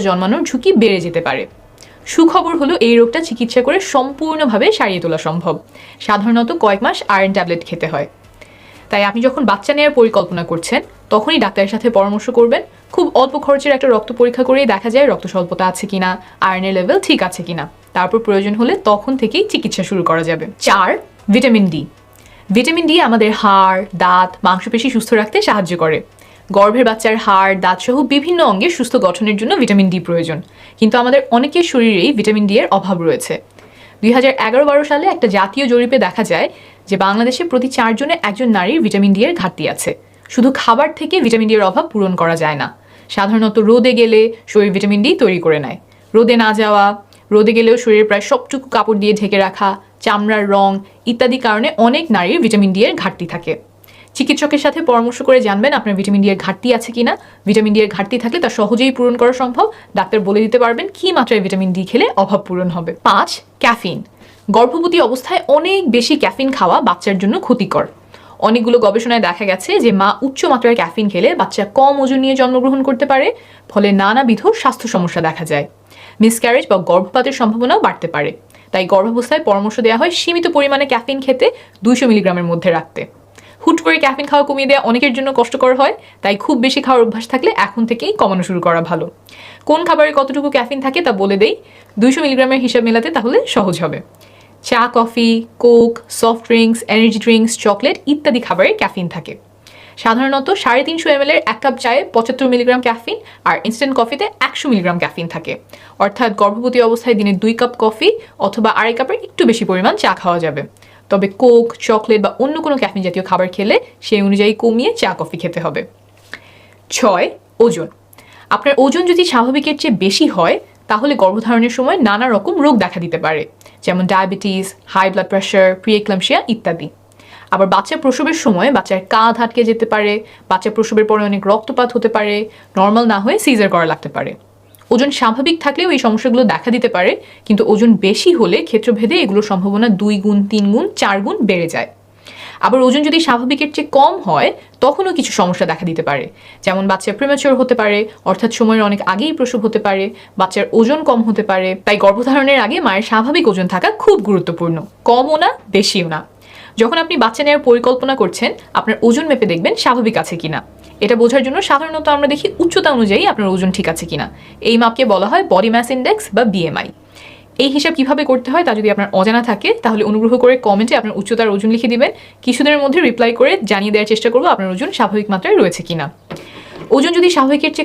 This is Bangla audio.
জন্মানোর ঝুঁকি বেড়ে যেতে পারে। সুখবর হলো এই রোগটা চিকিৎসা করে সম্পূর্ণভাবে সারিয়ে তোলা সম্ভব। সাধারণত কয়েক মাস আয়রন ট্যাবলেট খেতে হয়। তাই আপনি যখন বাচ্চা নেওয়ার পরিকল্পনা করছেন তখনই ডাক্তারের সাথে পরামর্শ করবেন। খুব অল্প খরচের একটা রক্ত পরীক্ষা করেই দেখা যায় রক্ত স্বল্পতা আছে কিনা, আয়রনের লেভেল ঠিক আছে কিনা। তারপর প্রয়োজন হলে তখন থেকেই চিকিৎসা শুরু করা যাবে। 4. Vitamin D. ভিটামিন ডি আমাদের হাড়, দাঁত, মাংসপেশি সুস্থ রাখতে সাহায্য করে। গর্ভের বাচ্চার হাড়, দাঁত সহ বিভিন্ন অঙ্গের সুস্থ গঠনের জন্য ভিটামিন ডি প্রয়োজন, কিন্তু আমাদের অনেকের শরীরেই ভিটামিন ডি এর অভাব রয়েছে। 2011-12 সালে একটা জাতীয় জরিপে দেখা যায় যে বাংলাদেশে প্রতি 4 জনে একজন নারীর ভিটামিন ডি এর ঘাটতি আছে। শুধু খাবার থেকে ভিটামিন ডি এর অভাব পূরণ করা যায় না। সাধারণত রোদে গেলে শরীর ভিটামিন ডি তৈরি করে নেয়। রোদে না যাওয়া, রোদে গেলেও শরীরের প্রায় সবটুকু কাপড় দিয়ে ঢেকে রাখা, চামড়ার রং ইত্যাদি কারণে অনেক নারীর ভিটামিন ডি এর ঘাটতি থাকে। চিকিৎসকের সাথে পরামর্শ করে জানবেন আপনার ভিটামিন ডি এর ঘাটতি আছে কিনা। ভিটামিন ডি এর ঘাটতি থাকলে তা সহজেই পূরণ করা সম্ভব। ডাক্তার বলে দিতে পারবেন কী মাত্রায় ভিটামিন ডি খেলে অভাব পূরণ হবে। 5. ক্যাফিন। গর্ভবতী অবস্থায় অনেক বেশি ক্যাফিন খাওয়া বাচ্চার জন্য ক্ষতিকর। অনেকগুলো গবেষণায় দেখা গেছে যে মা উচ্চ মাত্রায় ক্যাফিন খেলে বাচ্চা কম ওজন নিয়ে জন্মগ্রহণ করতে পারে, ফলে নানাবিধ স্বাস্থ্য সমস্যা দেখা যায়। মিসক্যারেজ বা গর্ভপাতের সম্ভাবনাও বাড়তে পারে। তাই গর্ভাবস্থায় পরামর্শ দেওয়া হয় সীমিত পরিমাণে ক্যাফিন খেতে 200 মিলিগ্রামের মধ্যে রাখতে। হুট করে ক্যাফিন খাওয়া কমিয়ে দেওয়া অনেকের জন্য কষ্টকর হয়, তাই খুব বেশি খাওয়ার অভ্যাস থাকলে এখন থেকেই কমানো শুরু করা ভালো। কোন খাবারে কতটুকু ক্যাফিন থাকে তা বলে দেই, 200 মিলিগ্রামের হিসাব মেলাতে তাহলে সহজ হবে। চা, coffee, Coke, soft drinks, energy drinks, chocolate ইত্যাদি খাবারে ক্যাফিন থাকে। সাধারণত 350 ml এর 1 কাপ চায়ে 75 মিলিগ্রাম ক্যাফিন আর ইনস্ট্যান্ট কফিতে 100 মিলিগ্রাম ক্যাফিন থাকে। অর্থাৎ গর্ভবতী অবস্থায় দিনে 2 কাপ কফি অথবা 2.5 কাপের একটু বেশি পরিমাণ চা খাওয়া যাবে। তবে কোক, চকলেট বা অন্য কোনো ক্যাফিন জাতীয় খাবার খেলে সেই অনুযায়ী কমিয়ে চা কফি খেতে হবে। 6. ওজন। আপনার ওজন যদি স্বাভাবিকের চেয়ে বেশি হয় তাহলে গর্ভধারণের সময় নানা রকম রোগ দেখা দিতে পারে, যেমন ডায়াবেটিস, হাই ব্লাড প্রেশার, প্রিএক্লাম্পসিয়া ইত্যাদি। আবার বাচ্চা প্রসবের সময় বাচ্চার কাঁধ আটকে যেতে পারে, বাচ্চা প্রসবের পরে অনেক রক্তপাত হতে পারে, নর্মাল না হয়ে সিজার করা লাগতে পারে। ওজন স্বাভাবিক থাকলেও এই সমস্যাগুলো দেখা দিতে পারে, কিন্তু ওজন বেশি হলে ক্ষেত্রভেদে এগুলোর সম্ভাবনা 2 গুণ, 3 গুণ, 4 গুণ বেড়ে যায়। আবার ওজন যদি স্বাভাবিকের চেয়ে কম হয় তখনও কিছু সমস্যা দেখা দিতে পারে, যেমন বাচ্চা প্রিম্যাচিওর হতে পারে, অর্থাৎ সময়ের অনেক আগেই প্রসব হতে পারে, বাচ্চার ওজন কম হতে পারে। তাই গর্ভধারণের আগে মায়ের স্বাভাবিক ওজন থাকা খুব গুরুত্বপূর্ণ, কমও না বেশিও না। যখন আপনি বাচ্চা নেওয়ার পরিকল্পনা করছেন আপনার ওজন মেপে দেখবেন স্বাভাবিক আছে কিনা। এটা বোঝার জন্য সাধারণত আমরা দেখি উচ্চতা অনুযায়ী আপনার ওজন ঠিক আছে কিনা। এই মাপকে বলা হয় বডি মাস ইন্ডেক্স বা বিএমআই। এই হিসাব কিভাবে করতে হয় তা যদি আপনার অজানা থাকে তাহলে অনুগ্রহ করে কমেন্টে আপনার উচ্চতার ওজন লিখে দিবেন। কিছুদিনের মধ্যে রিপ্লাই করে জানিয়ে দেওয়ার চেষ্টা করবো আপনার ওজন স্বাভাবিক মাত্রায় রয়েছে কিনা। ওজন যদি স্বাভাবিকের চেয়ে